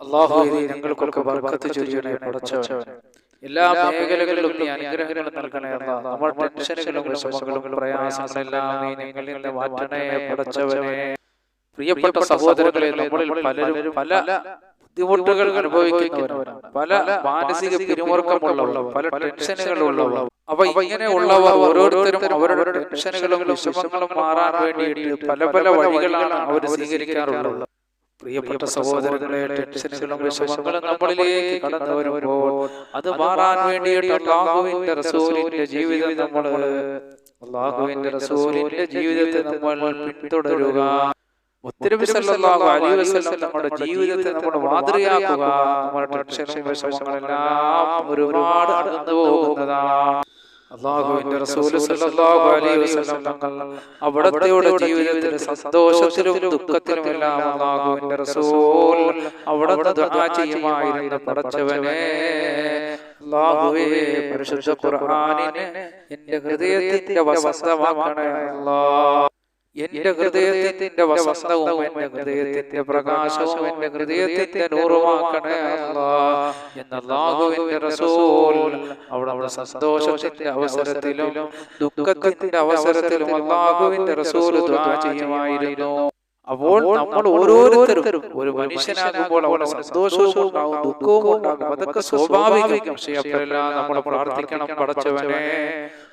അല്ലാഹുവേ ഞങ്ങൾക്കൊക്കെ ബർക്കത്ത് ചൊരിയണേ പടച്ചവനെ. എല്ലാ മേഖലകളിലും നീ അനുഗ്രഹങ്ങൾ നൽകണേ അല്ലാഹ്. നമ്മൾ ടെൻഷനുകളും വിഷമങ്ങളും പ്രയാസങ്ങളെല്ലാം നീ ഞങ്ങളിൽ നിന്ന് മാറ്റണേ പടച്ചവനെ. പ്രിയപ്പെട്ട സഹോദരങ്ങളെ, നമ്മളിൽ പലരും പല ബുദ്ധിമുട്ടുകൾ അനുഭവിക്കുന്നവരാണ്, പല മാനസിക പിരിമുറുക്കമുള്ളവർ, പല ടെൻഷനുകളുള്ളവർ. അപ്പൊ ഇങ്ങനെയുള്ളവർ ഓരോരുത്തരും അവരുടെ ടെൻഷനുകളും വിഷമങ്ങളും മാറാൻ വേണ്ടിയിട്ട് പല പല വഴികളാണ് അവർ സ്വീകരിക്കാറുള്ളത്. പ്രിയപ്പെട്ട സഹോദരങ്ങളെ, ടെൻഷനുകളും വിഷമങ്ങളും നമ്മളിലേക്ക് കടന്നു വരുമ്പോൾ അത് മാറാൻ വേണ്ടിയിട്ട് അല്ലാഹുവിന്റെ റസൂലിന്റെ ജീവിതത്തെ നമ്മൾ പിന്തുടരുക. മുത്തനബി സല്ലല്ലാഹു അലൈഹി വസല്ലം നമ്മുടെ ജീവിതത്തെ നമ്മൾ മാതൃകയാക്കുക. നമ്മുടെ ടെൻഷനും വിഷമങ്ങളെല്ലാം ഒരുപാട് അകന്നു പോകുന്നതാണ്. അല്ലാഹുവിന്റെ റസൂൽ സല്ലല്ലാഹു അലൈഹി വസല്ലം തങ്ങൾ അവിടുത്തെ ജീവിതത്തിൽ സന്തോഷത്തിലും ദുഃഖത്തിലും എല്ലാം അല്ലാഹുവിന്റെ റസൂൽ അവിടുന്ന് ദുആ ചെയ്യുമായിരുന്നു. പടച്ചവനെ, അല്ലാഹുവേ, പരിശുദ്ധ ഖുർആനിനെ എന്റെ ഹൃദയത്തിന്റെ വസന്തമാക്കണേ അല്ലാഹ്. എന്റെ ഹൃദയത്തിന്റെ വസന്തവും എന്റെ ഹൃദയത്തിന്റെ പ്രകാശവും എന്റെ ഹൃദയത്തിന്റെ നൂറുമാക്കണേ അല്ലാഹ് എന്ന് അല്ലാഹുവിന്റെ റസൂൽ അവിടെ സന്തോഷത്തിന്റെ അവസരത്തിലും ദുഃഖത്തിന്റെ അവസരത്തിലും അല്ലാഹുവിന്റെ റസൂൽ ദുആ ചെയ്യുമായിരുന്നു. അപ്പോൾ നമ്മൾ ഓരോരുത്തരും ഒരു മനുഷ്യനാകുമ്പോൾ അവിടെ സന്തോഷവും ഉണ്ടാകും, ദുഃഖവും ഉണ്ടാകും. അതൊക്കെ സ്വാഭാവികം. പക്ഷേ അപ്പോഴെല്ലാം നമ്മൾ പ്രാർത്ഥിക്കണം, പടച്ചവനെ,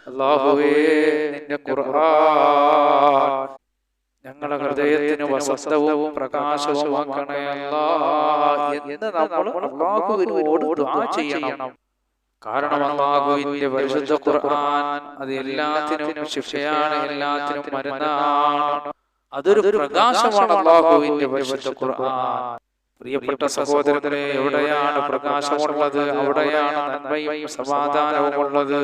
അല്ലാഹുവേ, നിന്റെ ഖുർആൻ ഞങ്ങളുടെ ഹൃദയത്തിന് വസന്തവും പ്രകാശവും ആക്കണേ അല്ലാഹ് എന്ന് നമ്മൾ അല്ലാഹുവിനോട് ദുആ ചെയ്യണം. കാരണം അല്ലാഹുവിന്റെ പരിശുദ്ധ ഖുർആൻ അത് എല്ലാത്തിനും ശിഫയാണ്, എല്ലാത്തിനും മരുന്നാണ്. അതൊരു പ്രകാശമാണ് അല്ലാഹുവിന്റെ പരിശുദ്ധ ഖുർആൻ. പ്രിയപ്പെട്ട സഹോദരങ്ങളെ, എവിടെയാണ് പ്രകാശമുള്ളത് അവിടെയാണ് നന്മയും സമാധാനവും ഉള്ളത്.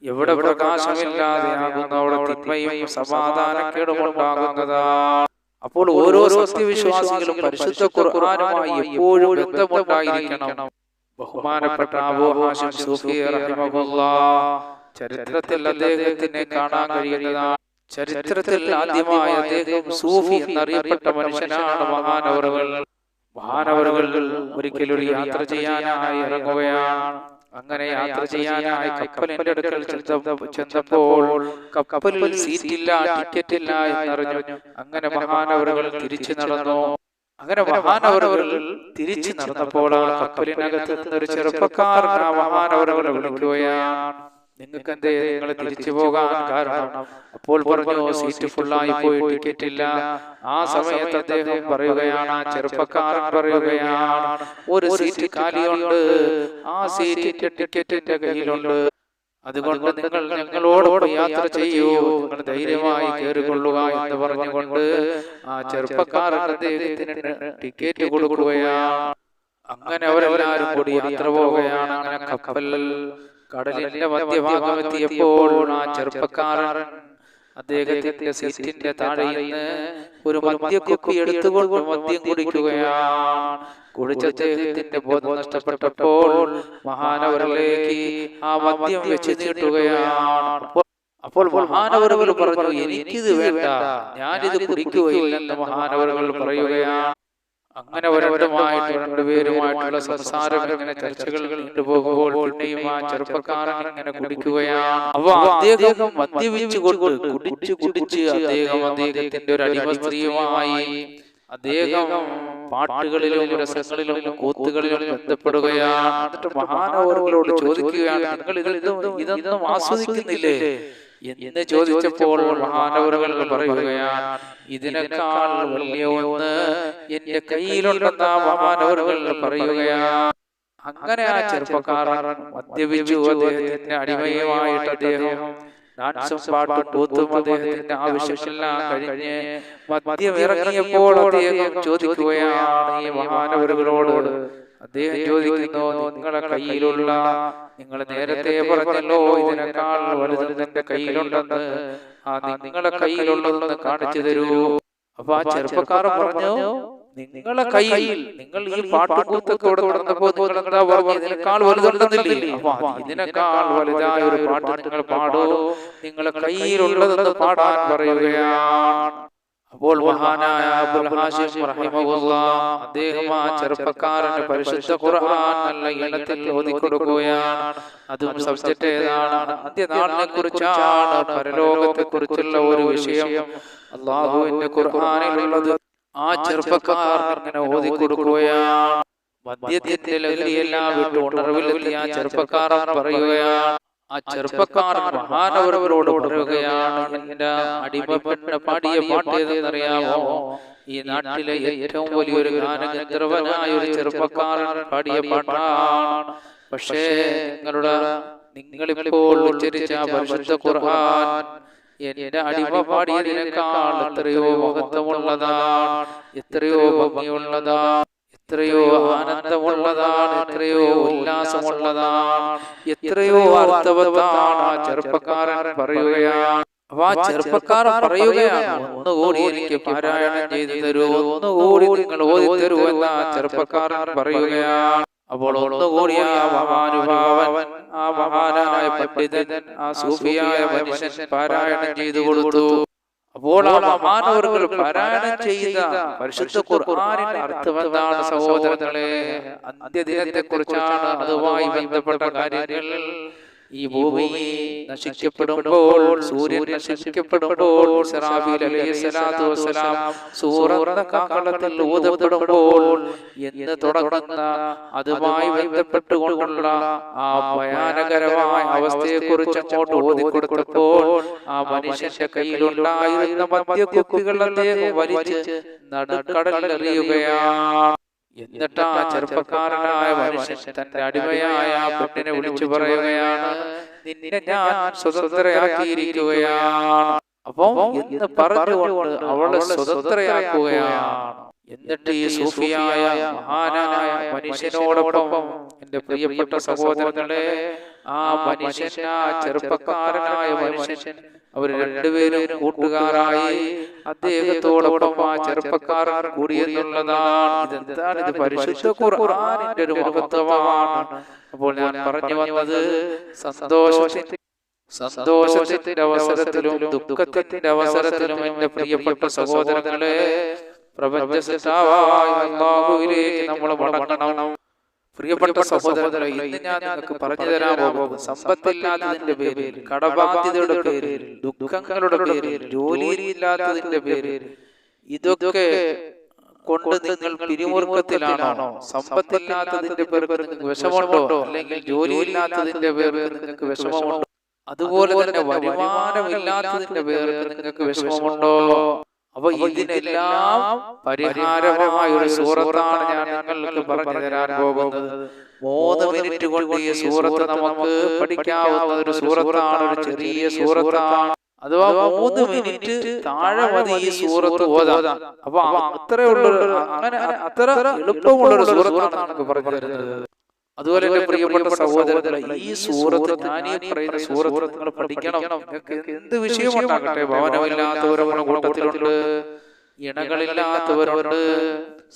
എവിടെ പ്രകാശമില്ലാതെയാകുന്ന അവിടെ തിന്മയും സമാധാനക്കേടും ഉണ്ടാകുന്നതാണ്. അപ്പോൾ ഓരോ സത്യവിശ്വാസികളും പരിശുദ്ധ ഖുർആനുമായി എപ്പോഴും ബന്ധമുണ്ടായിരിക്കണം. ബഹുമാനപ്പെട്ട അബൂ ഹാശിം സൂഫി റഹിമഹുല്ലാഹ് ചരിത്രത്തിൽ അദ്ദേഹത്തിനെ കാണാൻ കഴിയുന്നതാണ്. ചരിത്രത്തിൽ ആദ്യമായി അദ്ദേഹം സൂഫി എന്നറിയപ്പെട്ട മനുഷ്യനാണ്. മഹാനവറുകൾ ഒരിക്കലൊരു യാത്ര ചെയ്യാനായി ഇറങ്ങുകയാണ്. അങ്ങനെ യാത്ര ചെയ്യാനായി കപ്പലിന്റെ അടുക്കൽ ചെന്നപ്പോൾ കപ്പലിൽ സീറ്റില്ല, ടിക്കറ്റ് ഇല്ല എന്നറിഞ്ഞു. അങ്ങനെ മഹാനവറുകൾ തിരിച്ചു നടന്നു. അങ്ങനെ മഹാനവറുകൾ തിരിച്ചു നടന്നപ്പോൾ ആ കപ്പലിനകത്ത് നിന്നൊരു ചെറുപ്പക്കാരൻ ആ മഹാനവറുകളെ വിളിക്കുകയാണ്. നിങ്ങൾക്ക് എന്തേ നിങ്ങൾ തിരിച്ചു പോകാൻ കാരണം? അപ്പോൾ പറഞ്ഞു, സീറ്റ് ഫുള്ളായി പോയി, ടിക്കറ്റ് ഇല്ല. ആ സമയത്ത് അദ്ദേഹം പറയുകയാണ്, ആ ചെറുപ്പക്കാരൻ പറയുകയാണ്, ഒരു സീറ്റ് കാലിയുണ്ട്, ആ സീറ്റിന്റെ ടിക്കറ്റിന്റെ കയ്യിലുണ്ട്. അതുകൊണ്ട് നിങ്ങൾ ഞങ്ങളോട് യാത്ര ചെയ്യൂ, നിങ്ങൾ ധൈര്യമായി കയറിക്കൊള്ളുക എന്ന് പറഞ്ഞുകൊണ്ട് ആ ചെറുപ്പക്കാരൻ അദ്ദേഹത്തിന് ടിക്കറ്റ് കൊടുക്കുകയാണ്. അങ്ങനെ അവരെല്ലാരും കൂടി യാത്ര പോവുകയാണ്. അങ്ങനെ കപ്പൽ കടലിന്റെ മധ്യഭാഗം എത്തിയപ്പോൾ ആ ചെറുപ്പക്കാരൻ അദ്ദേഹത്തിന്റെ സീറ്റിന്റെ താഴെയിൽ നിന്ന് ഒരു മദ്യക്കുപ്പി എടുത്തുകൊണ്ട് മദ്യം കുടിക്കുകയാണ്. കുടിച്ച അദ്ദേഹത്തിന്റെ ബോധം നഷ്ടപ്പെട്ടപ്പോൾ മഹാനവറിലേക്ക് ആ മദ്യം വെച്ച് നീട്ടുകയാണ്. അപ്പോൾ മഹാനവറുകൾ പറഞ്ഞു, എനിക്കിത് വേണ്ട, ഞാനിത് കുടിക്കുകയില്ലെന്ന് മഹാനവറുകൾ പറയുകയാണ്. അങ്ങനെ രണ്ടുപേരുമായിട്ടുള്ള സംസാരം, ഇങ്ങനെ ചർച്ചകൾ നീണ്ടുപോകുമ്പോൾ പിന്നെയും ആ ചെറുപ്പക്കാരൻ ഇങ്ങനെ കുടിക്കുകയാണ്. അപ്പൊ അദ്ദേഹം മദ്യപിച്ചുകൊണ്ട് കുടിച്ച് അദ്ദേഹത്തിന്റെ ഒരു അടിമ സ്ത്രീയുമായി അദ്ദേഹം പാട്ടുകളിലും രസങ്ങളിലും കൂത്തുകളിലും ബന്ധപ്പെടുകയാണ്. എന്നിട്ട് മഹാനവറുകളോട് ചോദിക്കുകയാണ്, നിങ്ങൾ ഇതൊന്നും ആസ്വദിക്കുന്നില്ലേ എന്ന് ചോദിച്ചപ്പോൾ മഹാനവറുകൾ പറയുകയാണ്, ഇതിനേക്കാൾ വലിയ ഒന്ന് എന്റെ കയ്യിലുണ്ടെന്ന മഹാനവറുകൾ പറയുകയാണ്. അങ്ങനെ ആ ചെറുപ്പക്കാരൻ മദ്യപിച്ചു. അദ്ദേഹത്തിന്റെ അടിമയുമായിട്ട് അദ്ദേഹം ഡാൻസും പാട്ടും കൂത്തും അദ്ദേഹത്തിന്റെ ആവശ്യമെല്ലാം കഴിഞ്ഞ് മദ്യം ഇറങ്ങിയപ്പോൾ അദ്ദേഹം ചോദിക്കുകയാണ് ഈ മഹാനവറുകളോട്. അദ്ദേഹം ചോദിക്കുന്നു, നിങ്ങളെ കയ്യിലുള്ള, നിങ്ങൾ നേരത്തെ പറഞ്ഞല്ലോ ഇതിനേക്കാൾ വലുത് എന്റെ കയ്യിലുണ്ടെന്ന്, ആ നിങ്ങളെ കയ്യിലുള്ളതെന്ന് കാണിച്ചു തരൂ. അപ്പൊ ആ ചെറുപ്പക്കാരൻ പറഞ്ഞു, നിങ്ങളെ കയ്യിൽ, നിങ്ങൾ ഈ പാട്ടുകൂത്തൊക്കെ ഇവിടെ നടന്നപ്പോ നിങ്ങൾ എന്താ പറഞ്ഞു, ഇതിനേക്കാൾ വലുതുണ്ടെന്നില്ലേ? അപ്പൊ ഇതിനേക്കാൾ വലുതായ ഒരു പാട്ട് നിങ്ങൾ പാടൂ, നിങ്ങളെ കയ്യിലുള്ളതെന്ന് പാടാൻ പറയുകയാണ്. അപ്പോൾ മഹാനായ അബുൽ ഹാഷിം റഹിമഹുല്ലാഹ് അദ്ദേഹം ആ ചെറുപ്പക്കാരന് പരിശുദ്ധ ഖുർആൻ നല്ല ഈണത്തിൽ ഓതിക്കൊടുക്കുകയാണ്. അതും സബ്ജക്റ്റ് ഏതാണ്? അന്ത്യനാളിനെ കുറിച്ചാണ്, പരലോകത്തെ കുറിച്ചുള്ള ഒരു വിഷയം അല്ലാഹുവിന്റെ ഖുർആനിലുള്ളത്. ആ ചെറുപ്പക്കാരൻ ഇങ്ങനെ ഓതിക്കൊടുക്കുകയാണ്. മദ്യത്തിന്റെ ലഹരിയെല്ലാം വിട്ട് ഉണർവിലെത്തിയ ആ ചെറുപ്പക്കാരൻ പറയുകയാണ്, ആ ചെറുപ്പക്കാരൻ മഹാനവരോട് പറയുകയാണ്, എന്റെ അടിമപ്പെട്ട് പാടിയ പാട്ട് ഏതെന്നറിയാമോ? ഈ നാട്ടിലെ ഏറ്റവും വലിയൊരു ഗാനഗന്ധർവനായ ഒരു ചെറുപ്പക്കാരൻ പാടിയ പാട്ടാണ്. പക്ഷേ നിങ്ങളിപ്പോൾ ഉച്ചരിച്ച പരിശുദ്ധ ഖുർആൻ എന്റെ അടിമ പാടിയതിനേക്കാൾ എത്രയോ മഹത്വമുള്ളതാണ്, എത്രയോ ഭംഗിയുള്ളതാണ്, എത്രയോ ആനന്ദമുള്ളതാണ്, എത്രയോ ഉല്ലാസമുള്ളതാണ്, എത്രയോ അർത്ഥവത്താണ്. ആ ചെറുപ്പക്കാരൻ പറയുകയാണ്. അപ്പൊ ആ ചെറുപ്പക്കാരൻ പറയുകയാണ്, ഒന്നുകൂടി എനിക്ക് പാരായണം ചെയ്തു തരൂ, ഒന്നുകൂടി നിങ്ങൾ ഓതി തരൂ എന്ന് ആ ചെറുപ്പക്കാരൻ പറയുകയാണ്. അപ്പോൾ ഒന്നുകൂടി ആ മഹാനുഭാവൻ, ആ മഹാനായ പണ്ഡിതൻ, ആ സൂഫിയായ മനുഷ്യൻ പാരായണം ചെയ്തു കൊടുത്തു. അപ്പോൾ ആ മഹാനവറുകൾ പാരായണം ചെയ്ത പരിശുദ്ധ ഖുർആനിന്റെ അർത്ഥം എന്താണ് സഹോദരങ്ങളെ? അന്ത്യദിനത്തെ കുറിച്ചാണ്, അതുമായി ബന്ധപ്പെട്ട കാര്യങ്ങൾ. ഈ ഭൂമി നശിക്കപ്പെടുമ്പോൾ, സൂര്യൻ നശിക്കപ്പെടുമ്പോൾ, ഇസ്രാഫീൽ അലൈഹിസ്സലാത്തു വസ്സലാം സൂറത്ത് കാഹളത്തിൽ ഊതപ്പെടുമ്പോൾ എന്ന് തുടങ്ങുന്ന അതുമായി ബന്ധപ്പെട്ടുകൊണ്ടുള്ള ആ ഭയാനകരമായ അവസ്ഥയെക്കുറിച്ച് അങ്ങോട്ട് ഓതിക്കൊടുത്തപ്പോൾ ആ മനുഷ്യന്റെ കയ്യിലുണ്ടായിരുന്ന മദ്യക്കുപ്പികൾ അദ്ദേഹം വലിച്ച് നടുക്കടലിൽ എറിയുകയാണ്. എന്നിട്ട് ആ ചെറുപ്പക്കാരനായ മനുഷ്യൻ തന്റെ അടിമയായ ആ പെണ്ണിനെ വിളിച്ചു പറയുകയാണ്, നിന്നെ ഞാൻ സ്വതന്ത്രയാക്കിയിരിക്കുകയാണ്. അപ്പൊ എന്ന് പറഞ്ഞുകൊണ്ട് അവളെ സ്വതന്ത്രയാക്കുകയാണ്. എന്നിട്ട് ഈ സൂഫിയായ മഹാനായ മനുഷ്യനോടൊപ്പം എന്റെ പ്രിയപ്പെട്ട സഹോദരങ്ങളെ, ആ മനുഷ്യൻ, ആ ചെറുപ്പക്കാരനായ മനുഷ്യൻ, അവർ രണ്ടുപേരും കൂട്ടുകാരായി അദ്ദേഹത്തോടൊപ്പം ആ ചെറുപ്പക്കാരൻ കൂടിയെന്നുള്ളതാണ്. ഇതെന്താണ്? ഇത് പരിശുദ്ധ ഖുർആനിന്റെ ഒരു മഹത്വമാണ്. അപ്പോൾ ഞാൻ പറഞ്ഞു വന്നത്, സന്തോഷത്തിന്റെ അവസരത്തിലും ദുഃഖത്തിന്റെ അവസരത്തിലും എന്റെ പ്രിയപ്പെട്ട സഹോദരങ്ങളെ, പ്രപഞ്ചസൃഷ്ടാവായ അല്ലാഹുവിലേക്ക് നമ്മൾ മടങ്ങണം. പ്രിയപ്പെട്ട സഹോദരങ്ങളെ, ഇന്ന് ഞാൻ നിങ്ങൾക്ക് പറഞ്ഞു തരാൻ പോകുന്നത് സമ്പത്തില്ലാത്തതിന്റെ പേരിൽ, കടബാധ്യതയുടെ പേരിൽ, ദുഃഖങ്ങളുടെ പേരിൽ, ജോലിയില്ലാത്തതിന്റെ പേരിൽ, ഇതൊക്കെ കൊണ്ട് നിങ്ങൾ പിരിമുറുക്കത്തിലാണോ? സമ്പത്തില്ലാത്തതിന്റെ പേർക്ക് നിങ്ങൾക്ക് വിഷമമുണ്ടോ? അല്ലെങ്കിൽ ജോലിയില്ലാത്തതിന്റെ പേർക്ക് നിങ്ങൾക്ക് വിഷമമുണ്ടോ? അതുപോലെ തന്നെ വരുമാനമില്ലാത്തതിന്റെ പേർക്ക് നിങ്ങൾക്ക് വിഷമമുണ്ടോ? അപ്പൊ ഇതിനെല്ലാം പരിഹാരമായ ഒരു സൂറത്താണ് ഞാൻ നിങ്ങൾക്ക് പറഞ്ഞു തരാൻ പോകുന്നത്. 3 മിനിറ്റ് കൊണ്ട് ഈ സൂറത്ത് നമുക്ക് പഠിക്കാവുന്ന ഒരു സൂറത്താണ്, ഒരു ചെറിയ സൂറത്താണ്. അഥവാ 3 മിനിറ്റ് താഴെ മതി ഈ സൂറത്ത് ഓതാൻ. അപ്പൊ അത്ര എളുപ്പമുള്ളൊരു സൂറത്താണ് നമുക്ക് പറഞ്ഞു തരുന്നത്. അതുപോലെ എന്റെ പ്രിയപ്പെട്ട സഹോദരങ്ങളെ, ഈ സൂറത്ത്, ഞാനീ പറയുന്ന സൂറത്ത് നിങ്ങൾ പഠിക്കണം. എന്ത് വിഷയമുണ്ടാകട്ടെ, ഭവനമില്ലാത്തവർ നമ്മുടെ കൂട്ടത്തിലുണ്ട്, ഇണകളില്ലാത്തവരുണ്ട്,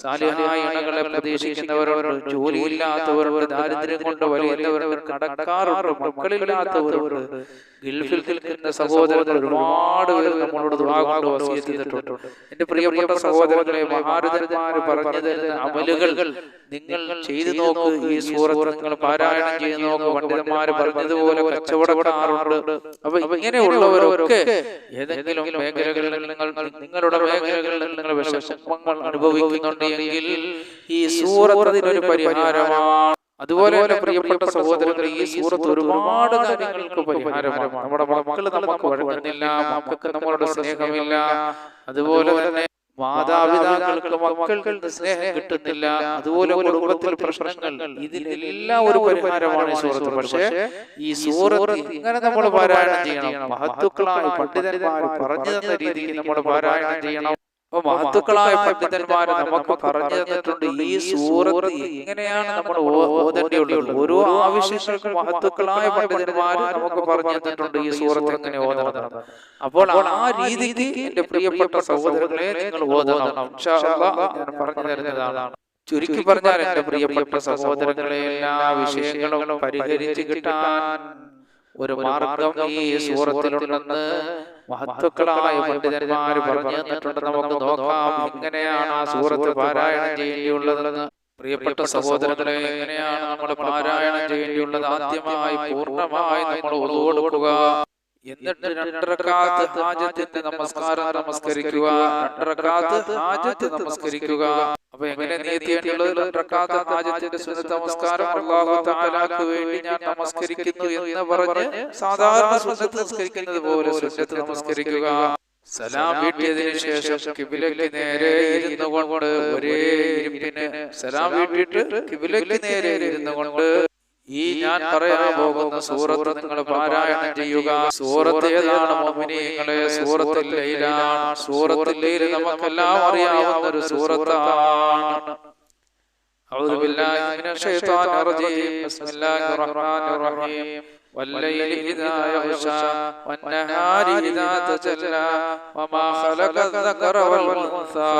സാലിഹായ ഇണകളെ പ്രതീക്ഷിക്കുന്നവരുണ്ട്, ജോലിയില്ലാത്തവരുണ്ട്, ദാരിദ്ര്യം കൊണ്ട് വലിയവരുണ്ട്, കടക്കാറുണ്ട്, മക്കളില്ലാത്തവരുണ്ട്, ഗൾഫിൽ നിൽക്കുന്ന സഹോദരങ്ങൾ ഒരുപാട് പേർ നമ്മളോട് ദുആ കൊണ്ട് വസിയത്ത് ചെയ്തിട്ടുണ്ട്. എന്റെ പ്രിയപ്പെട്ട സഹോദരങ്ങളെ, മഹാരഥന്മാർ പറഞ്ഞു തരുന്ന അമലുകൾ നിങ്ങൾ ചെയ്തു നോക്ക്. ഈ സൂറത്ത് നിങ്ങൾ പാരായണം ചെയ്ത് നോക്ക്. പണ്ഡിതന്മാർ പറഞ്ഞതുപോലെ കച്ചവടക്കാറുണ്ട്. അപ്പൊ ഇങ്ങനെയുള്ളവരൊക്കെ ഏതെങ്കിലും മേഖലകളിൽ നിങ്ങളുടെ മേഖലകളിൽ നിങ്ങൾ വിഷമങ്ങൾ അനുഭവിക്കുന്നുണ്ട് എങ്കിൽ ഈ സൂറത്ത് അതിനൊരു പരിഹാരമാണ്. അതുപോലെ തന്നെ പ്രിയപ്പെട്ട സഹോദരങ്ങൾ, ഈ സൂറത്ത് ഒരുപാട് കാര്യങ്ങൾക്ക് പരിഹാരമാണ്. നമ്മുടെ മക്കൾ നമുക്ക് വഴങ്ങുന്നില്ല, മക്കൾക്ക് നമ്മളോട് സ്നേഹമില്ല, അതുപോലെ തന്നെ മാതാപിതാക്കൾക്ക് മക്കൾക്ക് സ്നേഹം കിട്ടുന്നില്ല, അതുപോലെ കുടുംബത്തിൽ പ്രശ്നങ്ങൾ, ഇതിനെല്ലാം ഒരു പരിഹാരമാണ് ഈ സൂറത്ത്. പക്ഷേ ഈ സൂറത്ത് ഇങ്ങനെ നമ്മൾ പാരായണം ചെയ്യണം. മഹത്തുക്കളായ പണ്ഡിതന്മാർ പറഞ്ഞു തന്ന രീതിക്ക് നമ്മൾ പാരായണം ചെയ്യണം. അപ്പൊ മഹത്തുക്കളായ പണ്ഡിതന്മാർ നമുക്ക് പറഞ്ഞു തന്നിട്ടുണ്ട് ഈ സൂറത്ത് എങ്ങനെയാണ് നമ്മൾ ഓതേണ്ടിയുള്ളത്. ഓരോ ആവശ്യങ്ങൾക്കും മഹത്തുക്കളായ പണ്ഡിതന്മാർ നമുക്ക് പറഞ്ഞു തന്നിട്ടുണ്ട് ഈ സൂറത്ത് എങ്ങനെ ഓതണം. അപ്പോൾ ആ രീതിക്ക് എന്റെ പ്രിയപ്പെട്ട സഹോദരങ്ങളെ നിങ്ങൾ ഓതണം. ഇൻഷാ അല്ലാഹ് ഞാൻ പറഞ്ഞു തരുന്നതാണ്. ചുരുക്കി പറഞ്ഞാൽ എന്റെ പ്രിയപ്പെട്ട സഹോദരങ്ങളെ, എല്ലാ വിഷയങ്ങളും പരിഹരിച്ച് കിട്ടാൻ ഒരു മാർഗം ഈ സൂറത്തിലുണ്ടെന്ന് മഹത്തുക്കളായ പണ്ഡിതന്മാർ പറഞ്ഞു തന്നിട്ടുണ്ട്. നമുക്ക് നോക്കാം എങ്ങനെയാണ് ആ സൂറത്ത് പാരായണം ചെയ്യേണ്ടിയുള്ളതെന്ന്. പ്രിയപ്പെട്ട സഹോദരങ്ങളെ, എങ്ങനെയാണ് നമ്മൾ പാരായണം ചെയ്യേണ്ടിയുള്ളത്? ആദ്യമായി പൂർണ്ണമായി നമ്മൾ ഉളു കൊടുക്കുക. എന്നിട്ട് 2 റക്അത്ത് ഹാജത്തിന്റെ നമസ്കാരം നമസ്കരിക്കുക. 2 റക്അത്ത് ഹാജത്ത് നമസ്കരിക്കുക. അപ്പൊ എങ്ങനെ നിയതിയുള്ളത്? 2 റക്അത്ത് ഹാജത്തിന്റെ സുന്നത്ത് നമസ്കാരം അല്ലാഹു തആലാക്ക് വേണ്ടി ഞാൻ നമസ്കരിക്കുന്നു എന്ന് പറഞ്ഞ് സാധാരണ സുന്നത്ത് നമസ്കരിക്കുന്നത് പോലെ സുന്നത്ത് നമസ്കരിക്കുക. സലാം വീട്ടിയതിനു ശേഷം ഖിബ്ലയ്ക്ക് നേരെ ഇരുന്നു കൊണ്ട് ഒരേ ഇരിപ്പിന് സലാം വീട്ടിട്ട് ഖിബ്ലയ്ക്ക് നേരെ ഇരുന്നു കൊണ്ട് ഈ ഞാൻ പറയാൻ പോകുന്ന സൂറത്ത് നിങ്ങൾ പാരായണം ചെയ്യുക. സൂറത്ത് ഏതാണ് മുഅ്മിനീങ്ങളെ? സൂറത്തുൽ ലൈലാണ്. സൂറത്തുൽ ലൈൽ നമുക്കെല്ലാം അറിയാവുന്ന ഒരു സൂറത്താണ്. അഊദു ബില്ലാഹി മിനശ് ശൈത്വാനിർ റജീം. ബിസ്മില്ലാഹിർ റഹ്മാനിർ റഹീം. വല്ലൈലി ഇദാ യഗ്ശാ വന്നഹാരി ഇദാ തജല്ലാ വമാ ഖലഖൽ ദകറ വൽ ഉൻസാ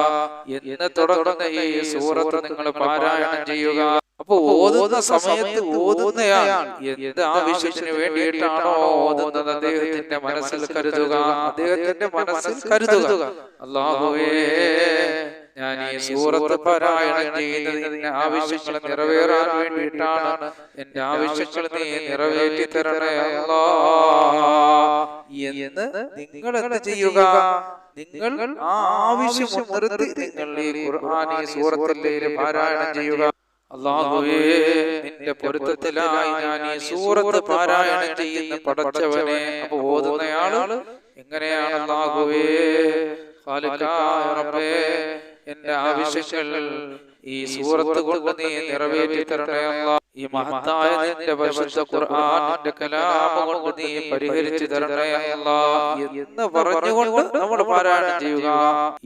എന്ന് തുടങ്ങുന്ന ഈ സൂറത്ത് നിങ്ങൾ പാരായണം ചെയ്യുക. അപ്പൊ ഓതുന്ന സമയത്ത് ഓതുന്നയാൾ എന്ത് ആവശ്യത്തിന് വേണ്ടിയിട്ടാണോ ഓതുന്നത് അദ്ദേഹത്തിന്റെ മനസ്സിൽ കരുതുക. അദ്ദേഹത്തിന്റെ മനസ്സിൽ കരുതുക, അല്ലാഹുവേ, ഞാൻ ഈ സൂറത്ത് പാരായണം ചെയ്യുന്നത് എന്റെ ആവശ്യങ്ങൾ നിറവേറാൻ വേണ്ടിയിട്ടാണ്. എന്റെ ആവശ്യങ്ങൾ നീ നിറവേറ്റി തരണേ അല്ലാ എന്ന് നിങ്ങൾ എന്ത് ചെയ്യുക? നിങ്ങൾ ആ ആവശ്യം മുൻനിർത്തി നിങ്ങൾ ഈ ഖുർആൻ ഈ സൂറത്തിലെ പാരായണം ചെയ്യുക. അല്ലാഹുവേ, നിന്റെ പൊരുത്തത്തിലായി ഞാൻ ഈ സൂറത്ത് പാരായണം ചെയ്യുന്ന പടച്ചവനെ. അപ്പൊ ഓതുന്നയാള് എങ്ങനെയാണ്? അല്ലാഹുവേ, ഖാലിഖായ റബ്ബേ, എന്റെ ആവശ്യങ്ങൾ ഈ സൂറത്ത് കൊണ്ട് നീ നിറവേറ്റി തരണേ അല്ലാഹ്. ഈ മഹത്തായ നിന്റെ പരിശുദ്ധ ഖുർആനിന്റെ കലാം കൊണ്ട് നീ പരിഹരിച്ചു തരണേ അല്ലാഹ് എന്ന് പറഞ്ഞുകൊണ്ട് നമ്മൾ പാരായണം ചെയ്യുക.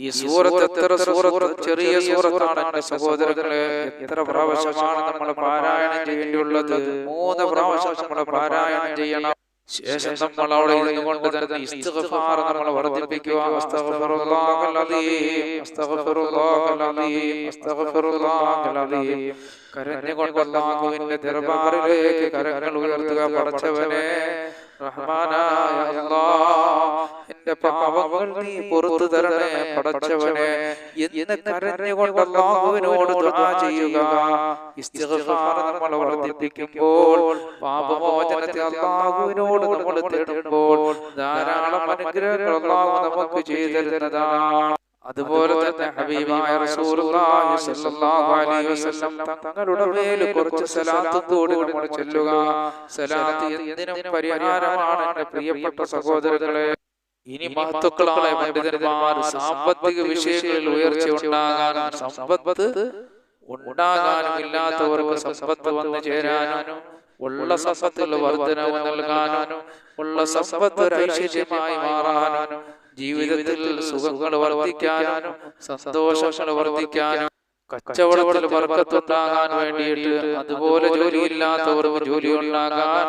ഈ സൂറത്ത് എത്ര ചെറിയ സൂറത്താണ് എന്റെ സഹോദരങ്ങളെ. എത്ര പ്രാവശ്യമാണ് നമ്മൾ പാരായണം ചെയ്യേണ്ടിയുള്ളത്? 3 പ്രാവശ്യം നമ്മൾ പാരായണം ചെയ്യണം. ശേഷം നമ്മൾ അവിടെ ഇരുന്നുകൊണ്ട് തന്നെ ഇസ്തിഗ്ഫാർ നമ്മൾ വർദ്ധിപ്പിക്കുക. അസ്തഗ്ഫിറുല്ലാഹൽ അലീം, അസ്തഗ്ഫിറുല്ലാഹൽ അലീം, അസ്തഗ്ഫിറുല്ലാഹൽ അലീം. കരഞ്ഞുകൊണ്ട് അല്ലാഹുവിന്റെ ദർബാറിലേക്ക് കരങ്ങൾ ഉയർത്തുക. പടച്ചവനെ, റഹ്മാനായ അല്ലാഹ്, എന്റെ പാപങ്ങൾ നീ പുറത്തു തരണേ പടച്ചവനെ എന്ന് കരഞ്ഞുകൊണ്ട് അല്ലാഹുവിനോട് ദുആ ചെയ്യുക. ഇസ്തിഗ്ഫാർ നമ്മൾ വർദ്ധിപ്പിക്കുമ്പോൾ, പാപമോചനത്തെ അല്ലാഹുവിനോട് നമ്മൾ തേടുമ്പോൾ ധാരാളം അനുഗ്രഹങ്ങൾ അല്ലാഹു നമുക്ക് ചെയ്തു തരുന്നതാണ്. അതുപോലെ തന്നെ ഹബീബായ റസൂലുള്ളാഹി സ്വല്ലല്ലാഹു അലൈഹി വസല്ലം തങ്ങളുടെ മേൽ കുറച്ച് സലാത്ത് കൂടി നമ്മൾ ചൊല്ലുക. സലാത്ത് എന്തിനും പരിഹാരമാണ് എന്റെ പ്രിയപ്പെട്ട സഹോദരങ്ങളെ. ഇനി മഹത്തുക്കളായ പണ്ഡിതന്മാർ സാമ്പത്തിക വിഷയങ്ങളിൽ ഉയർച്ച ഉണ്ടാകാനും സമ്പത്ത് ഉണ്ടാകാനും ഇല്ലാത്തവർക്ക് സമ്പത്ത് വന്നു ചേരാനും ഉള്ള സമ്പത്തിൽ വർധനവ് നൽകാനും ഉള്ള സമ്പത്ത് ഒരു ഐശ്വര്യമായി മാറാനും ജീവിതത്തിൽ സുഖങ്ങൾ വർദ്ധിക്കാനും സന്തോഷങ്ങൾ വർദ്ധിക്കാനും കച്ചവടത്തിൽ ബർക്കത്തുണ്ടാകാൻ വേണ്ടിയിട്ട്, അതുപോലെ ജോലിയില്ലാത്തവർക്ക് ജോലി ഉണ്ടാകാൻ,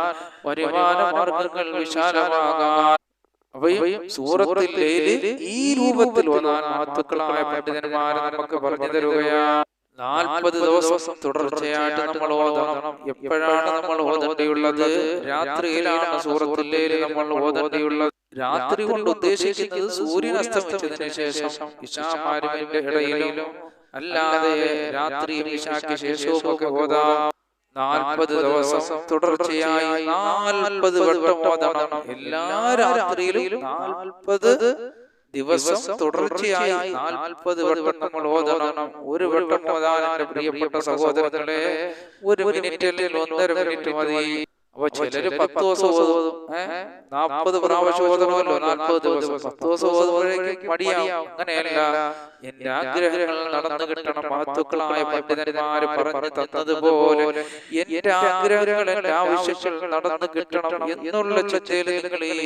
വരുമാന മാർഗങ്ങൾ വിശാലമാകാൻ അവയും സൂറത്തുൽ ലൈൽ ഈ രൂപത്തിൽ വന്നാൽ മഹത്തുക്കളായ പണ്ഡിതന്മാരെ നമുക്ക് പറഞ്ഞു തരുകയാണ്. 40 ദിവസം തുടർച്ചയായിട്ട് നമ്മൾ ഓതണം. എപ്പോഴാണ് നമ്മൾ ഓതേണ്ടിയുള്ളത്? രാത്രിയിലാണ് സൂറത്തുൽ ലൈൽ നമ്മൾ ഓതേണ്ടിയുള്ളത്. രാത്രി കൊണ്ട് ഉദ്ദേശിക്കുന്നത് സൂര്യൻ അസ്തമിച്ചതിന് ശേഷം ഇശാമാരിന്റെ ഇടയിലും അല്ലാതെ രാത്രിയും ഇശാക്ക് ശേഷവും ഒക്കെ ഓതാം. 40 ദിവസം തുടർച്ചയായി 40 വട്ടം ഓതണം. എല്ലാ രാത്രിയിലും 40 ദിവസം തുടർച്ചയായി 40 വട്ടം നമ്മൾ ഓതണം. ഒരു വട്ടം ഓതാൻ എന്റെ പ്രിയപ്പെട്ട സഹോദരങ്ങളെ 1 മിനിറ്റ് അല്ലെങ്കിൽ 1.5 മിനിറ്റ് മതി. അപ്പൊ ചിലര് 10 ദിവസം ഓതും. 40 പ്രാവശ്യം ഓതണമല്ലോ. 40 ദിവസം 10 ദിവസം ഓതുമ്പോഴേക്കും മടിയാവും. അങ്ങനെയല്ല, എന്റെ ആഗ്രഹങ്ങൾ നടന്നു കിട്ടണം. മഹത്തുക്കളായ പണ്ഡിതന്മാര് പറഞ്ഞു തന്നതുപോലെ എന്റെ ആഗ്രഹങ്ങൾ, എന്റെ ആവശ്യങ്ങൾ നടന്നു കിട്ടണം എന്നുള്ള ചിന്തയിൽ നിങ്ങൾ ഈ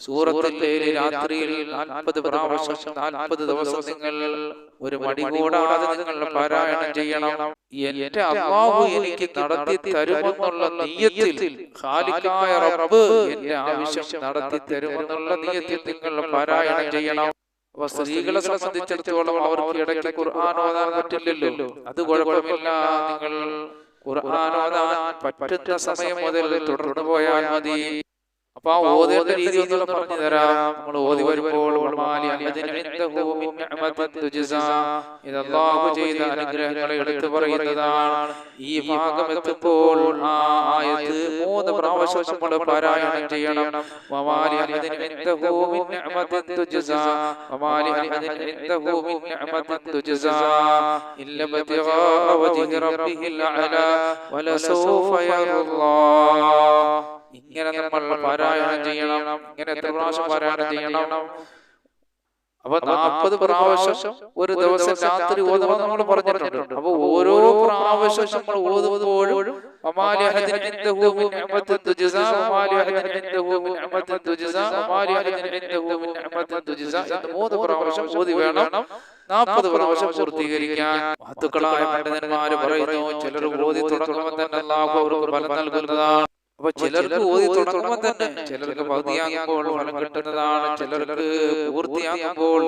സൂറത്തുൽ ലൈൽ രാത്രിയിൽ 40 പ്രാവശ്യം 40 ദിവസം നിങ്ങൾ ഒരു മടി കൂടാതെ നിങ്ങൾ പാരായണം ചെയ്യണം. എന്റെ അല്ലാഹു എനിക്ക് നടത്തി തരുമെന്നുള്ള നിയ്യത്തിൽ, ഖാലിഖായ റബ്ബ് എന്റെ ആവശ്യം നടത്തി തരുമെന്നുള്ള നിയ്യത്തിൽ നിങ്ങൾ പാരായണം ചെയ്യണം. അപ്പൊ സ്ത്രീകളെ സംബന്ധിച്ചിടത്തോളം അവർക്ക് ഇടയ്ക്ക് ഖുർആൻ ഓതാൻ പറ്റില്ലല്ലോ. അത് കുഴപ്പമില്ല. നിങ്ങൾ ഖുർആൻ ഓതാൻ പറ്റുന്ന സമയം മുതൽ തുടർന്നു പോയാൽ മതി. അപ്പൊ ആ ഓതേണ്ട രീതി ഒന്നുകൂടെ പറഞ്ഞു തരാം. നമ്മൾ ഓതി വരുമ്പോൾ ഇത് അല്ലാഹു ചെയ്ത അനുഗ്രഹങ്ങളെ എടുത്തു പറയുന്നതാണ്. ഈ ഭാഗം എത്തുമ്പോൾ ആ ആയത്ത് 3 പ്രാവശ്യം നമ്മൾ പാരായണം ചെയ്യണം. വമാലി അഹദിൻ ഇൻദഹു മിൻ നിഅമത്തിൻ തുജ്സാ വമാലി അഹദിൻ ഇൻദഹു മിൻ നിഅമത്തിൻ തുജ്സാ ഇല്ല ബതിഗാ വജ്ഹി റബ്ബിഹിൽ അഅലാ വലസൗഫ യറല്ലാഹ്. ഇങ്ങനെ നമ്മൾ പാരായണം ചെയ്യണം. ഇങ്ങനെ എത്ര പ്രാവശ്യം പാരായണം ചെയ്യണം? അപ്പൊ 40 പ്രാവശ്യം ഒരു ദിവസം രാത്രി ഓതണം നമ്മൾ പറഞ്ഞിട്ടുണ്ട്. അപ്പൊ ഓരോ പ്രാവശ്യം നമ്മൾ ഓതുമ്പോഴും 3 പ്രാവശ്യം ഓതി വേണം 40 പ്രാവശ്യം പൂർത്തീകരിക്കാൻ. മഹത്തുക്കളായ പണ്ഡിതന്മാര് പറയുന്നു, ചിലർ ഓതി തുടങ്ങുമ്പോൾ തന്നെ അല്ലാഹു അവർക്ക് ഫലം നൽകുന്നതാണ്. അപ്പൊ ചിലർക്ക് ഓതി തുടങ്ങുമ്പോൾ തന്നെ, ചിലർക്ക് പകുതിയാകുമ്പോൾ ഫലം കിട്ടുന്നതാണ്, ചിലർക്ക് പൂർത്തിയാകുമ്പോൾ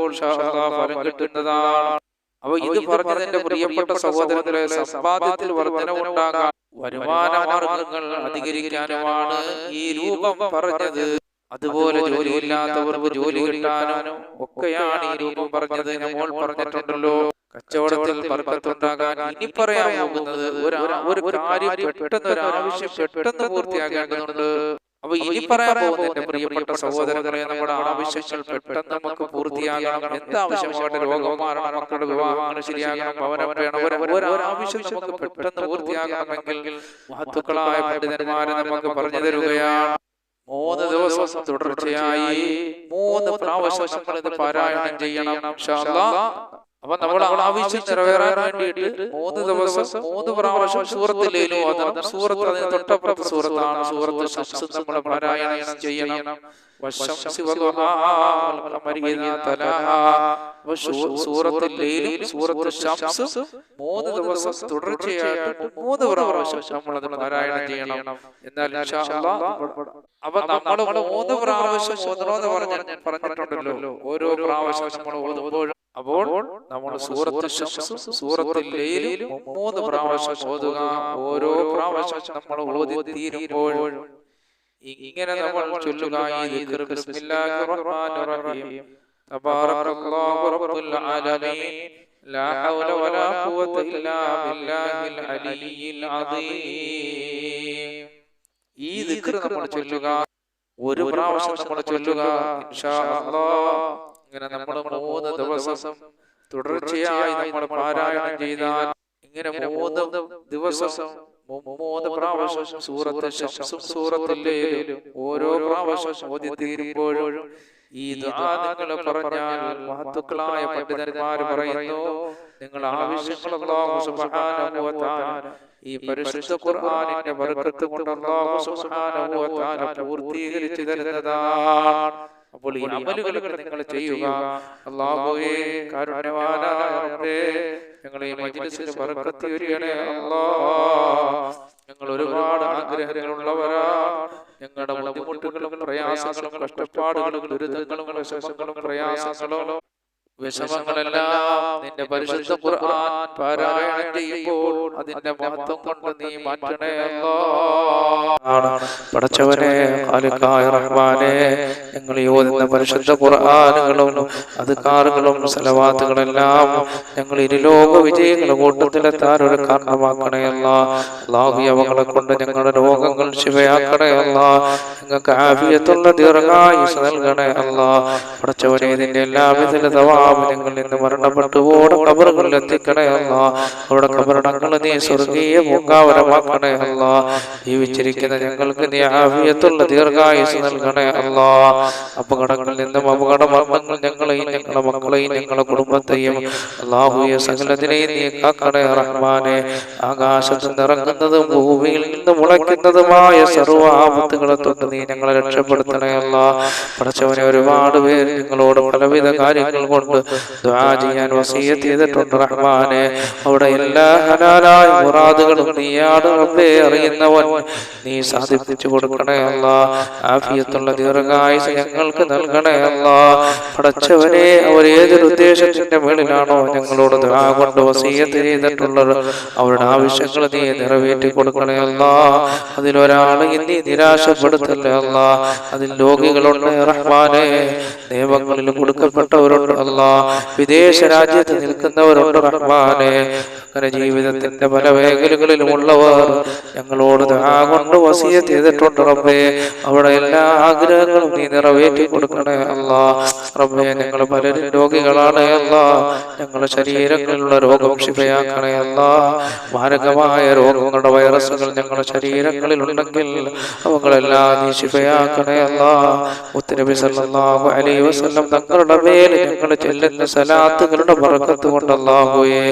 ഫലം കിട്ടുന്നതാണ്. അപ്പൊ ഇത് പറഞ്ഞതിന്റെ പ്രിയപ്പെട്ട സഹോദരങ്ങളെ, സമ്പാദ്യത്തിൽ വർധനവുണ്ടാകാൻ, വരുമാന മാർഗങ്ങൾ അധികരിക്കാനുമാണ് ഈ രൂപം പറഞ്ഞത്. അതുപോലെ ജോലിയില്ലാത്തവർക്ക് ജോലി കിട്ടാനും ഒക്കെയാണ് ഈ രൂപം പറഞ്ഞത്. നമ്മൾ പറഞ്ഞിട്ടുണ്ടല്ലോ, കച്ചവടത്തിൽ ബർക്കത്തുണ്ടാകാൻ. ഇനി പറയാൻ പോകുന്നത് ഒരു കാര്യം പെട്ടെന്ന്, ഒരു ആവശ്യം പെട്ടെന്ന് പൂർത്തിയാകേണ്ടതുണ്ട്. അപ്പൊ ഇനി പറയാൻ പോകുന്നതിന്റെ പ്രിയപ്പെട്ട സഹോദരങ്ങളെ, നമ്മുടെ ആവശ്യങ്ങൾ പെട്ടെന്ന് നമുക്ക് പൂർത്തിയാകണം. എന്താവശ്യമാകട്ടെ, രോഗം മാറണം, മക്കളുടെ വിവാഹങ്ങൾ ശരിയാകണം, ഭവനം വേണം, ഒരാവശ്യം നമുക്ക് പെട്ടെന്ന് പൂർത്തിയാകണമെങ്കിൽ മഹത്തുക്കളായ പണ്ഡിതന്മാരെ നമുക്ക് പറഞ്ഞു തരുകയാണ്. 3 ദിവസം തുടർച്ചയായി 3 പ്രാവശ്യം നമ്മൾ ഇത് പാരായണം ചെയ്യണം ഇൻഷാ അല്ലാഹ്. അപ്പൊ നമ്മുടെ ആവശ്യം നിറവേറാൻ വേണ്ടിയിട്ട് 3 ദിവസം 3 പ്രാവശ്യം സൂറത്തുൽ ലൈൽ ഓതണം. സൂറത്ത് അതിന് തൊട്ടപ്പുറത്തെ സൂറത്താണ് സൂറത്ത് ശംസ്. നമ്മൾ പാരായണം ചെയ്യണം. വശംസി വദുഹാഹാ വൽ ഖമരി ഇദാ തലാഹാ. സൂറത്തുൽ ലൈൽ, സൂറത്ത് ശംസ് 3 ദിവസം തുടർച്ചയായിട്ട് 3 പ്രാവശ്യം നമ്മൾ അത് പാരായണം ചെയ്യണം. എന്നാൽ ഇൻഷാ അല്ലാഹ് അപ്പൊ നമ്മൾ 3 പ്രാവശ്യം ഓതണമെന്ന് പറഞ്ഞിട്ടുണ്ടല്ലോ. ഓരോ പ്രാവശ്യം നമ്മൾ ഓതുമ്പോഴും അപ്പോൾ നമ്മൾ സൂറത്ത് ശംസ്, സൂറത്തുൽ ലൈൽ 3 പ്രാവശ്യം ഓതുക. ഓരോ പ്രാവശ്യം നമ്മൾ ഓതി തീരുമ്പോഴും ഇങ്ങനെ നമ്മൾ ചൊല്ലുക ഈ ദിക്ർ. ബിസ്മില്ലാഹിർ റഹ്മാനിർ റഹീം. തബാറകല്ലാഹു റബ്ബുൽ ആലമീൻ. ലാ ഹൗല വലാ ഖുവത ഇല്ലാ ബില്ലാഹിൽ അലിയ്യിൽ അദീം. ഈ ദിക്ർ നമ്മൾ ചൊല്ലുക. ഒരു പ്രാവശ്യം നമ്മൾ ചൊല്ലുക ഇൻഷാ അല്ലാഹ്. ഇങ്ങനെ നമ്മൾ 3 ദിവസം തുടർച്ചയായി നമ്മൾ പാരായണം ചെയ്താൽ, ഇങ്ങനെ 3 ദിവസം 3 പ്രാവശ്യം സൂറത്തുൽ ശംസും സൂറത്തുൽ ലൈലും ഓരോ പ്രാവശ്യം ഓതി തീരുമ്പോഴും ഈ ദുആ നിങ്ങൾ പറഞ്ഞാൽ, മഹത്തുക്കളായ പണ്ഡിതന്മാർ പറയുന്നു, നിങ്ങൾ ആവശ്യങ്ങൾ അല്ലാഹു സുബ്ഹാനഹു വ തആല ഈ പരിശുദ്ധ ഖുർആനിന്റെ ബർക്കത്ത് കൊണ്ട് അല്ലാഹു സുബ്ഹാനഹു വ തആല പൂർത്തീകരിച്ചു തരുന്നതാണ്. അപ്പോൾ ഈ അമലുകൾ നിങ്ങൾ ചെയ്യുക. അല്ലാഹുവേ, കാരുണ്യവാനായ റബ്ബേ, ഞങ്ങളെ ഈ മജ്ലിസിൽ ബർക്കത്ത് ചൊരിയണേ അല്ലാഹ്. ഞങ്ങൾ ഒരുപാട് ആഗ്രഹങ്ങളുള്ളവരാണ്. ഞങ്ങളുടെ ബുദ്ധിമുട്ടുകളും പ്രയാസങ്ങളും കഷ്ടപ്പാടുകളും ദുരിതങ്ങളും വിഷമങ്ങളും പ്രയാസങ്ങളും വിഷമങ്ങളെല്ലാം നിന്റെ പരിശുദ്ധ ഖുർആൻ പാരായണം ചെയ്യുമ്പോൾ അതിന്റെ മഹത്വം കൊണ്ട് നീ മാറ്റണേ അല്ലാഹ്. പടച്ചവനെ, ഖാലിഖായ റഹ്മാനെ, ഞങ്ങൾ ഓതുന്ന പരിശുദ്ധ ഖുർആനുകളും അദ്കാറുകളും സലവാത്തുകളെല്ലാം ഞങ്ങൾ ഇരുലോക വിജയങ്ങളുടെ കൂട്ടത്തിലെത്താൻ ഒരു കാരണമാക്കണേ അല്ലാഹ്. അല്ലാഹു അവകളെ കൊണ്ട് ഞങ്ങളുടെ രോഗങ്ങൾ ശിവയാക്കണേ അല്ലാഹ്. ഞങ്ങൾക്ക് ആഫിയത്തുള്ള ദീർഘായുസ്സ് നൽകണേ അല്ലാഹ്. പടച്ചവനെ, ഇതിന്റെ എല്ലാവിധ ഞങ്ങൾ ഇന്ന് മരണപ്പെട്ടു പോടെ ഖബറുകളിൽ എത്തിക്കണേ അല്ലാഹ്. അവരുടെ ഖബറടങ്ങൾ നീ സ്വർഗീയ പൂങ്കാവനമാക്കണേ അല്ലാഹ്. ജീവിച്ചിരിക്കുന്ന ഞങ്ങൾക്ക് നീ ആഫിയത്തുള്ള ദീർഘായുസ്സ് നൽകണേ അല്ലാഹ്. അപകടങ്ങളിൽ നിന്നും അപകട മരണങ്ങൾ ഞങ്ങളെയും ഞങ്ങളുടെ മക്കളെയും ഞങ്ങളുടെ കുടുംബത്തെയും അല്ലാഹുവേ സകലതിനെയും നീ കാക്കണേ റഹ്മാനെ. ആകാശത്ത് നിറങ്ങുന്നതും ഭൂമിയിൽ നിന്ന് മുളയ്ക്കുന്നതുമായ സർവ്വ ആപത്തുകളെ തൊട്ട് നീ ഞങ്ങളെ രക്ഷപ്പെടുത്തണേ അല്ലാഹ്. പടച്ചവനെ, ഒരുപാട് പേര് ഞങ്ങളോട് പലവിധ കാര്യങ്ങൾ കൊണ്ട് ദുആ ചെയ്യാൻ വസിയത്ത് ചെയ്തിട്ടുണ്ട് റഹ്മാനെ. അവിടെ എല്ലാ ഹലാലായ മുറാദുകളും നീയാണ് റബ്ബേ അറിയുന്നവൻ. നീ സാധിപ്പിച്ചു കൊടുക്കണേ അല്ലാഹ്. ആഫിയത്തുള്ള ദീർഘായുസ്സ് ഞങ്ങൾക്ക് നൽകണേ അല്ലാഹ്. പടച്ചവനെ, അവർ ഏതൊരു ഉദ്ദേശത്തിന്റെ മേളിലാണോ ഞങ്ങളോട് ദുആ കൊണ്ട് വസിയത്ത് ചെയ്തിട്ടുള്ളത്, അവരുടെ ആവശ്യങ്ങൾ നീ നിറവേറ്റി കൊടുക്കണേ അല്ലാഹ്. അതിലൊരാളെ നീ നിരാശപ്പെടുത്തല്ലേ അല്ലാഹ്. അതിൽ രോഗികളുണ്ട് റഹ്മാനെ, നിയമങ്ങളിൽ കൊടുക്കപ്പെട്ടവരുണ്ട് അല്ലാഹ്, വിദേശ രാജ്യത്ത് നിൽക്കുന്നവരുണ്ട് റഹ്മാനെ. അങ്ങനെ ജീവിതത്തിന്റെ പല മേഖലകളിലുമുള്ളവർ ഞങ്ങളോട് ദുആ കൊണ്ട് വസിയത്ത് ചെയ്തിട്ടുണ്ട് റബ്ബേ. അവിടെ എല്ലാ ആഗ്രഹങ്ങളും നീ നിറവേറ്റി കൊടുക്കണേ അല്ലാഹ്. റബ്ബേ, ഞങ്ങൾ പലരും രോഗികളാണ് അല്ലാഹ്. ഞങ്ങളുടെ ശരീരങ്ങളിലുള്ള രോഗം ശിഫയാക്കണേ അല്ലാഹ്. മാരകമായ രോഗങ്ങളുടെ വൈറസുകൾ ഞങ്ങളുടെ ശരീരങ്ങളിൽ ഉണ്ടെങ്കിൽ അവകളെല്ലാം നീ ശിഫയാക്കണേ അല്ലാഹ്. മുത്തുനബി സല്ലല്ലാഹു അലൈഹി വസല്ലം തങ്ങളുടെ മേൽ ഞങ്ങൾ ചെല്ലുന്ന സലാത്തുകളുടെ ബറക്കത്ത് കൊണ്ട് അല്ലാഹുവേ,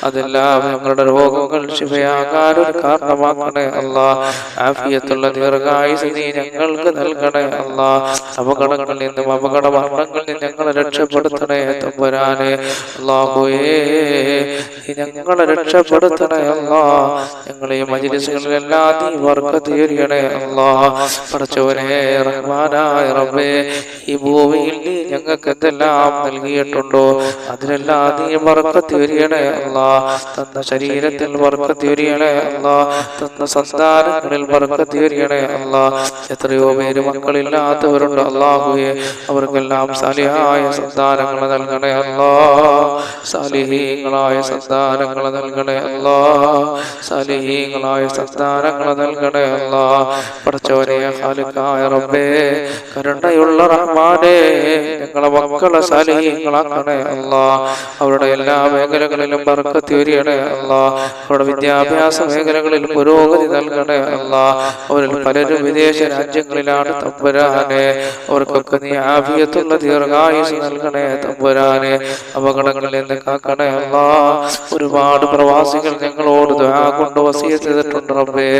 അതെല്ലാം ഞങ്ങളുടെ രോഗങ്ങൾ ശിഫയാകാൻ ഒരു കാരണമാക്കണേ അല്ലാഹ്. ആഫിയത്തുള്ള ദീർഘായുസ്സ് നീ ഞങ്ങൾക്ക് നൽകണേ അല്ലാഹ്. അപകടങ്ങളിൽ നിന്നും അപകട മരണങ്ങളിൽ നിന്നും ഞങ്ങളെ രക്ഷപ്പെടുത്തണേ തമ്പുരാനെ. അല്ലാഹുവേ, ഞങ്ങളെ രക്ഷപ്പെടുത്തണേ അല്ലാഹ്. ഞങ്ങളെ മജ്‌ലിസുകളിലെല്ലാം നീ ബർക്കത്ത് ചൊരിയണേ അല്ലാഹ്. പടച്ചവനെ റഹ്മാനായ റബ്ബേ, ഈ ഭൂമിയിൽ നീ ഞങ്ങൾക്ക് എന്തെല്ലാം നൽകിയിട്ടുണ്ടോ അതിലെല്ലാം നീ ബർക്കത്ത് ചൊരിയണേ അല്ലാഹ്. തന്ന ശരീരത്തിൽ ബർക്കത്ത് ചൊരിയണേ അല്ലാഹ്. തന്ന സന്താനങ്ങളിൽ ബർക്കത്ത് ചൊരിയണേ അല്ലാഹ്. എത്രയോ പേര് മക്കളില്ലാത്തവരുണ്ട് അല്ലാഹുവേ, അവർക്കെല്ലാം സാലിഹായ സന്താനങ്ങൾ നൽകണേ അല്ലാഹ്. സാലിഹീങ്ങളായ സന്താനങ്ങൾ നൽകണേ അല്ലാഹ്. സാലിഹീങ്ങളായ സന്താനങ്ങൾ നൽകണേ അല്ലാഹ്. പടച്ചവനെ ഖാലിഖായ റബ്ബേ, കരുണയുള്ള റഹ്മാനേ, ഞങ്ങളെ മക്കളെ സാലിഹീങ്ങളാക്കണേ അല്ലാഹ്. അവരുടെ എല്ലാ മേഖലകളിലും ബർക്കത്ത് ചൊരിയണേ അല്ലാഹ്. അവരുടെ വിദ്യാഭ്യാസ മേഖലകളിൽ പുരോഗതി നൽകണേ അല്ലാഹ്. അവരിൽ പലരും വിദേശ രാജ്യങ്ങളിലാണ് തമ്പുരാനെ. അവർക്കൊക്കെ നീ ആഫിയത്തുള്ള ദീർഘായുസ്സ് നൽകണേ തമ്പുരാനെ. അപകടങ്ങളിൽ നിന്ന് കാക്കണേ അല്ലാഹ്. ഒരുപാട് പ്രവാസികൾ ഞങ്ങളോട് ദുആ കൊണ്ട് വസിയത്ത് ചെയ്തിട്ടുണ്ട് റബ്ബേ.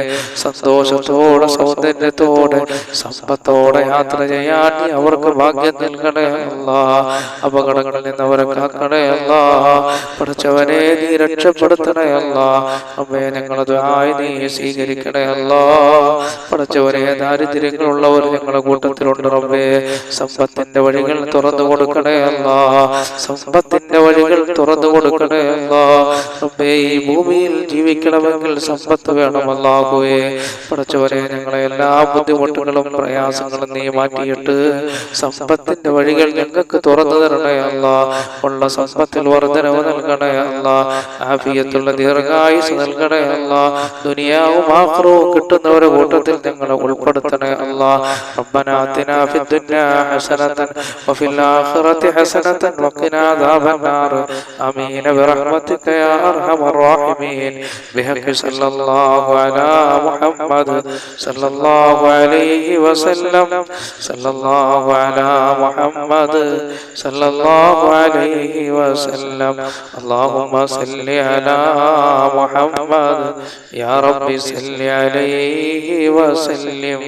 സന്തോഷത്തോടെ, സൗന്ദര്യത്തോടെ, സമ്പത്തോടെ യാത്ര ചെയ്യാൻ നീ അവർക്ക് ഭാഗ്യം നൽകണേ അല്ലാഹ്. അപകടങ്ങളിൽ നിന്ന് അവരെ കാക്കണേ അല്ലാഹ്. പടച്ചവനെ, നീ രക്ഷപ്പെടുത്തണേ അല്ലാഹ്. റബ്ബേ, ഞങ്ങളെ ദുആ നീ സ്വീകരിക്കണേ അല്ലാഹ്. പടച്ചവനെ, ദാരിദ്ര്യങ്ങളുള്ളവർ ഞങ്ങളുടെ കൂട്ടത്തിലുണ്ട് റബ്ബേ. സമ്പത്തിന്റെ വഴികൾ തുറന്നു കൊടുക്കണേ അല്ലാഹ്. സമ്പത്തിന്റെ വഴികൾ തുറന്നു കൊടുക്കണേ അല്ലാഹ്. റബ്ബേ, ഈ ഭൂമിയിൽ ജീവിക്കണമെങ്കിൽ സമ്പത്ത് വേണം അല്ലാഹുവേ. പടച്ചവനെ, ഞങ്ങളെ എല്ലാ ബുദ്ധിമുട്ടുകളും പ്രയാസങ്ങളും നീ മാറ്റിയിട്ട് സമ്പത്തിന്റെ വഴികൾ ഞങ്ങൾക്ക് തുറന്നു തരണേ അല്ലാഹ്. ഉള്ള സമ്പത്തിൽ വർദ്ധനവ് നൽകണേ അല്ലാഹ്. ആഫിയത്തുള്ള ദീർഘായുസ്സ് നൽകണേ അല്ലാഹ്. ദുനിയാവും ആഖിറവും കിട്ടുന്നവരുടെ കൂട്ടത്തിൽ ഞങ്ങളെ ഉൾപ്പെടുത്തണേ അല്ലാഹ്. റബ്ബനാ ആതിനാ ഫിദ്ദുനിയാ ഹസനതൻ വഫിൽ ആഖിറതി ഹസനതൻ വഖിനാ അദാബന്നാർ. ആമീൻ ബിറഹ്മതിക യാ അർഹമർ റഹീമീൻ. ബിഹഖി സല്ലല്ലാഹു അലാ മുഹമ്മദ് സല്ലല്ലാഹു അലൈഹി വസല്ലം. സല്ലല്ലാഹു അലാ മുഹമ്മദ് സല്ലല്ലാഹു അലൈഹി വസല്ലം. അല്ലാഹുമ്മ സല്ലി അലാ മുഹമ്മദ് യാ റബ്ബി സല്ലി അലൈഹി വസല്ലം.